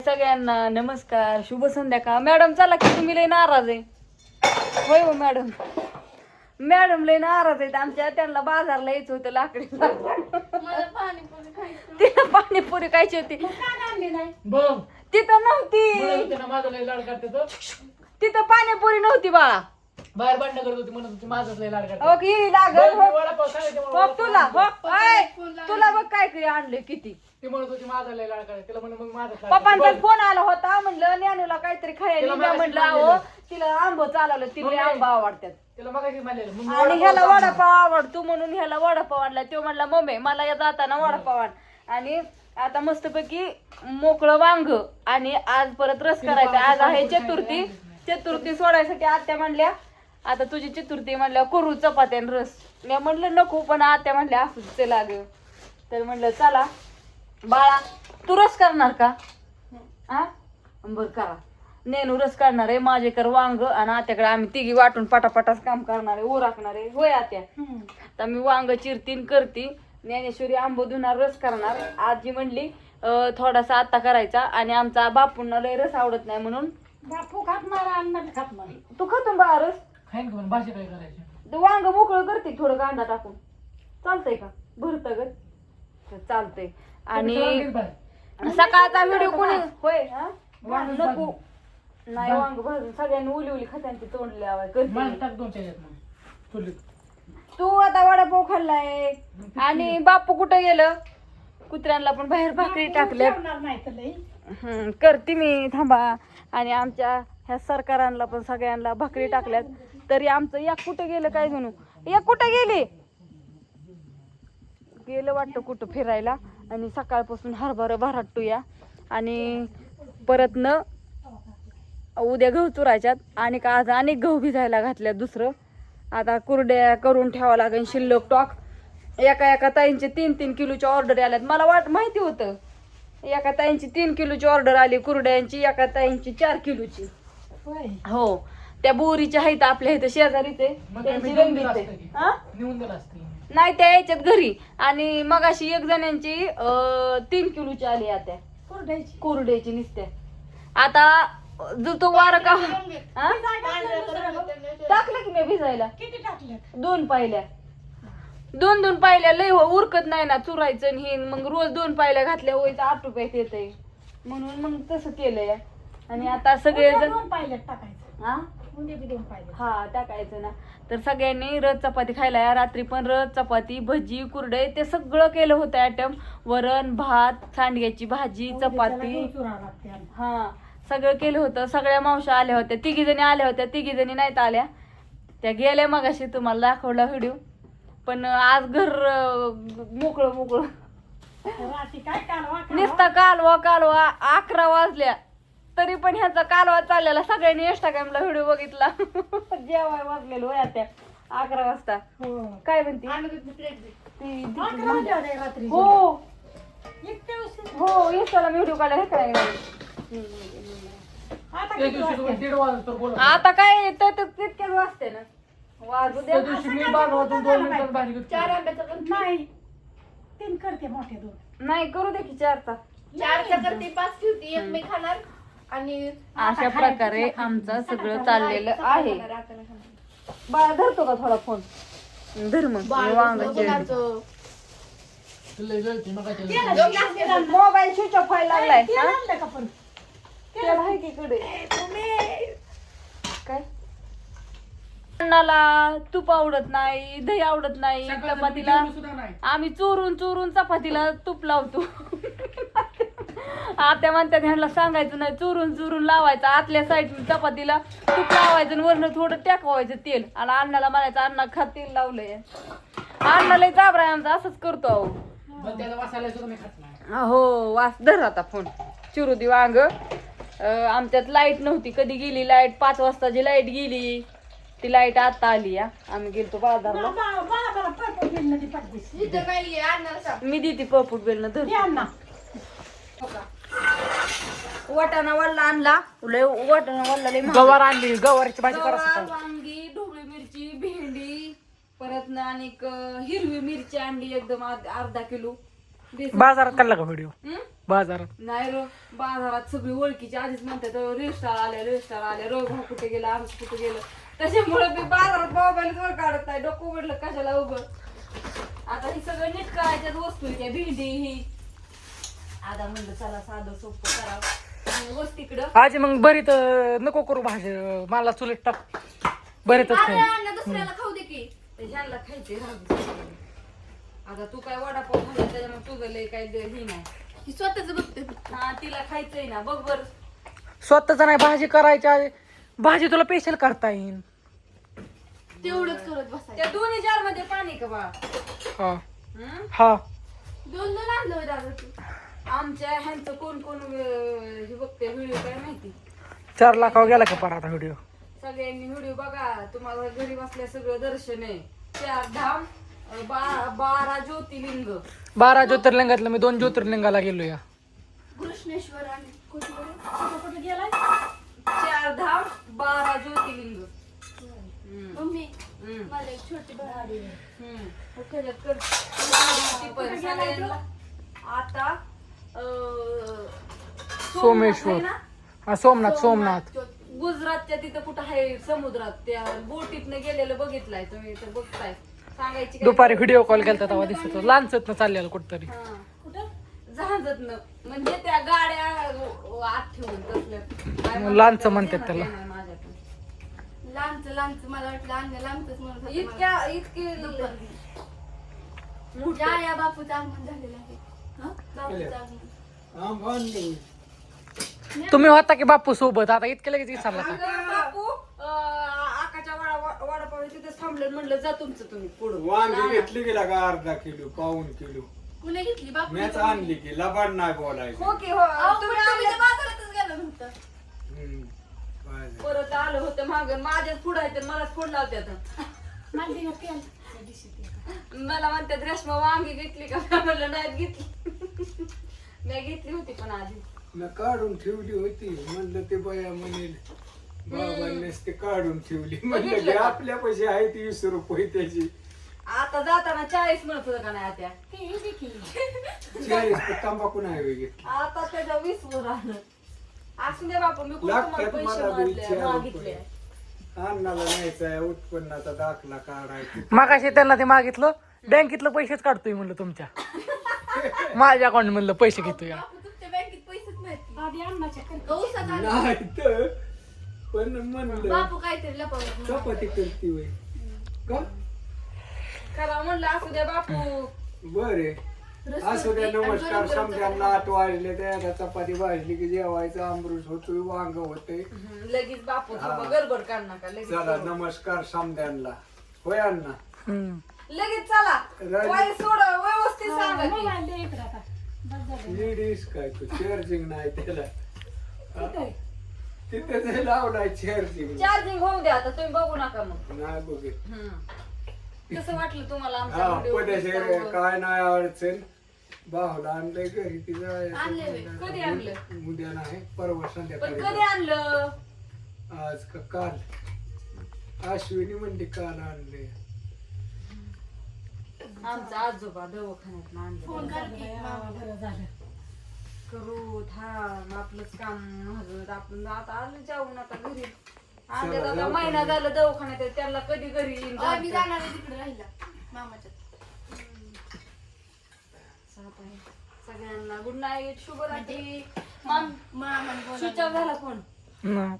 सगळ्यांना नमस्कार, शुभ संध्याकाळ. मॅडम चला की तुम्ही लय नाराज आहे. होय हो मॅडम, मॅडम लय नाराज आहेत आमच्या. त्यांना बाजारला यायचं होतं लाकडीला. तिला पाणीपुरी खायची होती, तिथं नव्हती. तिथं पाणीपुरी नव्हती बाळा, बाहेर भांडण करत होती, म्हणत होती माझाच लय लाड करते. हो की लागल हो. वडापाव सांगायचे हो तुला, हो ऐ, तुला बघ काय काय आणले किती. ती म्हणत होती माझा लय लाड करते. तिला म्हणून मग माझाच लाड पप्पांचा करते. फोन आला होता, म्हणलं ज्ञानूला काहीतरी खायला म्हणलं अहो तिला आंबो चालवलं, तिला आंबा आवडतात तिला मगाशी म्हणलेलं मग आणि ह्याला वडापाव आवडतो म्हणून ह्याला वडापाव आणला. तो म्हणला मम्मी मला या जाताना वडापाव आण. आणि आता मस्तपैकी मोकळं वांग आणि आज परत रस करायचा. आज आहे चतुर्थी, चतुर्थी सोडायसाठी आत्या म्हणल्या आता तुझी चतुर्थी म्हणल्या करू चपात्या आणि रस. मी म्हणलं नको, पण आत्या म्हणल्या असंच चला ग. तर म्हणलं चला बाळा तू रस करणार का? हा बर करा. नेनू रस करणार आहे, माझेकर वांग आणि आत्याकडे आम्ही तिघी वाटून पटापटाच काम करणार आहे, उरकणार आहे. होय आत्या, तर मी वांग चिरतीन करती, ज्ञानेश्वरी आंबो धुणार रस करणार. आजी म्हणली थोडासा आता करायचा आणि आमचा बापूंना लय रस आवडत नाही म्हणून. बापू खात नाही, अण्णा खात नाही. तू खातो बा रस? खाईन का पण भाजी काय करायची? तू वांग मोकळं करते थोडं कांदा टाकून, चालतंय का? भरत ग चालतंय. आणि सकाळचा व्हिडिओ कोणी होय हा नको नाही, वांग भाजून सगळ्यांनी उली उली खात्यांची तोंडले आवाज करते. तू आता वडापाव खाल्लाय आणि बापू कुठं गेलं? कुत्र्यांना पण बाहेर भाकरी टाकल्या. करते मी थांबा. आणि आमच्या ह्या सरकारांना पण सगळ्यांना भाकरी टाकल्यात. तरी आमचं या कुठं गेलं काय जणू, या कुठं गेले गेलं वाटतं कुठं फिरायला. आणि सकाळपासून हरभरा भराटूया आणि परत न उद्या गहू चुरायच्यात आणि का आज अनेक गहू भिजायला घातल्यात. दुसरं आता कुरड्या करून ठेवावं लागेल शिल्लक टॉक. एका ताईंचे 3-3 किलोची ऑर्डर आल्यात. मला माहिती होतं एका ताईंची 3 किलोची ऑर्डर आली कुरड्यांची, एका ताईंची 4 किलोची. हो त्या बोरीच्या आहेत आपल्या इथं शेजारीच आहे, त्यांची रंगीत आहे. हा नाही त्या यायच्यात घरी. आणि मग अशी एक जणांची 3 किलोची आली आता कुरड्याची निसत्या. आता जो तो वार का टाकलं की मी भिजायला किती टाकले? 2 पायल्या, 2 पायल्या लय उरकत नाही ना चुरायचं आणि हे. मग रोज 2 पायल्या घातल्या व्हायचं 8 रुपयात येतंय म्हणून मग तसं केलंय. आणि आता सगळेजण टाकायचं हा 2 पाहिजे हा टाकायचं ना. तर सगळ्यांनी रस चपाती खायला या. रात्री पण रस चपाती भजी कुरडे ते सगळं केलं होतं आयटम. वरण भात सांडग्याची भाजी चपाती हा सगळं केलं होतं. सगळ्या मावश्या आल्या होत्या, 3 जणी आल्या होत्या, 3 जणी नाहीत आल्या, त्या गेल्या मगाशी. तुम्हाला दाखवला व्हिडिओ. पण आज घर मोकळं मोकळं नुसता कालवा 11 वाजल्या तरी पण ह्याचा कालवा चाललेला. सगळ्यांनी इंस्टाग्रामला व्हिडिओ बघितला. जेवाय वाजलेलो वया त्या 11 वाजता. काय म्हणते हो हो इंस्टाला मी व्हिडिओ काढला काय. आता काय तितक्याच वाजते ना, वाजू द्या. नाही 3 करते मोठे 2 नाही करू दे की 4चा 4चा करते 5 ठेवते, एक मी खाणार. आणि अशा प्रकारे आमचं सगळं चाललेलं आहे. बाळा धरतो का थोडा फोन? धर मग वांग मोबाईल स्विच ऑफ व्हायला लागलाय. काय अन्नाला तूप आवडत नाही, दही आवडत नाही. चपातीला आम्ही चोरून चपातीला तूप लावतो. आत्या म्हणतात ह्यांना सांगायचं नाही, चोरून लावायचं आतल्या साईडला चपातीला तूप लावायचं आणि वरनं थोडं टाकवायचं तेल. आणि अन्नाला म्हणायचं अण्णा खा तेल लावलंय. अन्नाला चाबरा आमचा असंच करतो अहो. हो वास धर आता फोन. चिरू दे वांग. आमच्यात लाईट नव्हती, कधी गेली लाईट? 5 वाजताची लाईट गेली. ती लाईट आता आली. आम्ही गेलतो बाजारला. मी देते पपूट बेल न धर. वाटाणा वल्ला आणला, वाटाणा वल्ला लय गवार आणली, गवारची भाजी गवार, करायची. वांगी, ढोबळी मिरची, भेंडी, परत ना आणि हिरवी मिरची आणली एकदम अर्धा किलो. बेसन. बाजारात काढला का व्हिडिओ हं? बाजारात नाही रो बाजारात सगळी ओळखीची आधीच म्हणतात रेस्टार आले रो भाऊ कुठे गेला आमचं कुठे गेलं त्याच्यामुळे मी बाजारात मोबाईलच वर काढत नाही डोकं उघडलं कशाला उघड आता ही सगळं नीट करायच्याच वस्तू आहे त्या भेंडी ही आता म्हणलं चला साधं सोपं करावं वस्तीकडं आजी मग बरी तर नको करू भाजी मला चुलीत टाक बरीतच अरे नाही अण्णा दुसऱ्याला खाऊ दे की ह्यांना खायचे आता तू काय वडापाव खाल्ला त्याच्यामुळे तुझं लय काय ही नाही ही स्वतःच बघते हा तिला खायचंय ना बघ बर स्वतःच नाही भाजी करायच्या भाजी तुला स्पेशल करता येईल तेवढंच करत बसायचं त्या दोन्ही जार मध्ये पाणी का बा हा हं? हा दोन आणलं होय दादा तू आमच्या ह्यांचं कोण कोण हे बघते व्हिडिओ काय माहिती 4 लाखावर गेला का पर आता व्हिडिओ सगळ्यांनी व्हिडिओ बघा तुम्हाला घरी बसल्या सगळं दर्शन आहे 4 धाम 12 ज्योतिर्लिंग 12 ज्योतिर्लिंगातलं मी 2 ज्योतिर्लिंगाला गेलो या कृष्णेश्वर आणि कुठे कुठे गेलाय 4 धाम 12 ज्योतिर्लिंग मम्मी हम्म. मला एक छोटी बहारी त्याच्यात कर ती पण सगळ्यांना आता सोमेश्वर. आहे ना? हा सोमनाथ गुजरातच्या तिथं कुठं आहे समुद्रात त्या बोटीतनं गेलेलं बघितलंय तुम्ही तर बघताय सांगायची काय दुपारी व्हिडिओ कॉल केला तेव्हा दिसत होतं लांचत न चाललेलं कुठतरी हा. कुठं जहाजातनं म्हणजे त्या गाड्या आत ठेवून तसल्या काय म्हणतात लांच त्याला म्हणतात ध्यानात त्याला. येईना माझ्याकडे. लांबच मला वाटलं अण्णा लांबच म्हणत होता इतक्या इतके मला. या बापूचं आगमन झालेलं आहे बापूचं आगमन तुम्ही होता की बापू सोबत आता इतके लगेच विसरला का अगं बापू आकाच्या वडापाव तिथेच थांबलं म्हणलं जा तुमचं तुम्ही पुढं वांगी घेतली गेला का अर्धा किलो पाऊन किलो कुणी घेतली बापू मॅच आणली की लबाड नाही बोलायचं हो की हो अहो, तुम्ही पण तुम्ही आणलं तर बाजारातच गेलो नव्हतं हम्म. काय झालं? परत आलं होतं माग माझ्याच पुढं आहे तर मलाच फोन लावत्यात मला दिवस केलं त्या दिवशी ते. मला म्हणतात रेश्मा वांगी घेतली का मी म्हणलं नाही घेतली मी घेतली होती पण आधी मी काढून ठेवली होती म्हणलं ते बया म्हणेल बाबांनीच ते काढून ठेवली म्हणलं बघितलं की का? आपल्या पैसे आहे ती 20 रुपये त्याची आता जाताना 40 म्हणत होतं का नाही आता ते हे देखील 40 तंबाखू नाही होय घेतली. आता त्याच्या 20 वर आलं असू दे बापू मी कुठं लागतात तुम्हाला पैसे मला बी मारले 4 मागितले रुपये. अन्नाला न्यायचा आहे उत्पन्नाचा दाखला काढायचा मागाशी त्यांना ते मागितलं बँकेतलं पैसेच काढतोय म्हणलं तुमच्या माझ्या अकाउंट म्हणलं पैसे घेतोय या बापू तुमच्या बँकेत पैसेच नाहीत आधी अन्नाच्या करते गौसात आलं नाही तर पण म्हणलं बापू काहीतरी लपवत चपाती करती होय का करा म्हणलं असू द्या बापू बरे असू द्या नमस्कार समजायला 8 वाजले त्या चपाती भाजली की जेवायचं अमृत होतोय वांग होतंय लगेच बापू थांबा गडबड काढ नका लगेच चला करू. नमस्कार समद्यांना होय अण्णा हम्म. लगेच चला राजू. वय सोड व्यवस्थित सांगा की. मोबाईल दे इकडे आता बस झालं लेडीज काय तू चार्जिंग नाही त्याला कुठं आहे? तिथे ते लावलाय चार्जिंग चार्जिंग होऊ द्या आता तुम्ही बघू नका मग नाही बघित कसं वाटलं तुम्हाला आमचा हा व्हिडिओ पदेशे काय नाही अडचण बाहुला आणलंय घरी ती आणलंय व्हय. कधी आणलं? उद्या नाही परवा पण संध्याकाळी कधी आणलं आज का काल अश्विनी म्हणली काल आणले आमचा आजोबा दवाखान्यात आणलं फोन कर की हा, बरं झालं करू थांब आपलंच काम महागत आपण आता आलं जाऊन आता घरी चला, आले आता जाऊ महिना का? झालं दवाखान्यात आहे, त्यांना कधी घरी येईन मी जाणतं. जाणार आहे तिकडे राहिला मामाच्या सगळ्यांना गुड नाईट शुभरात्री मामाने स्विच ऑफ झाला फोन ना.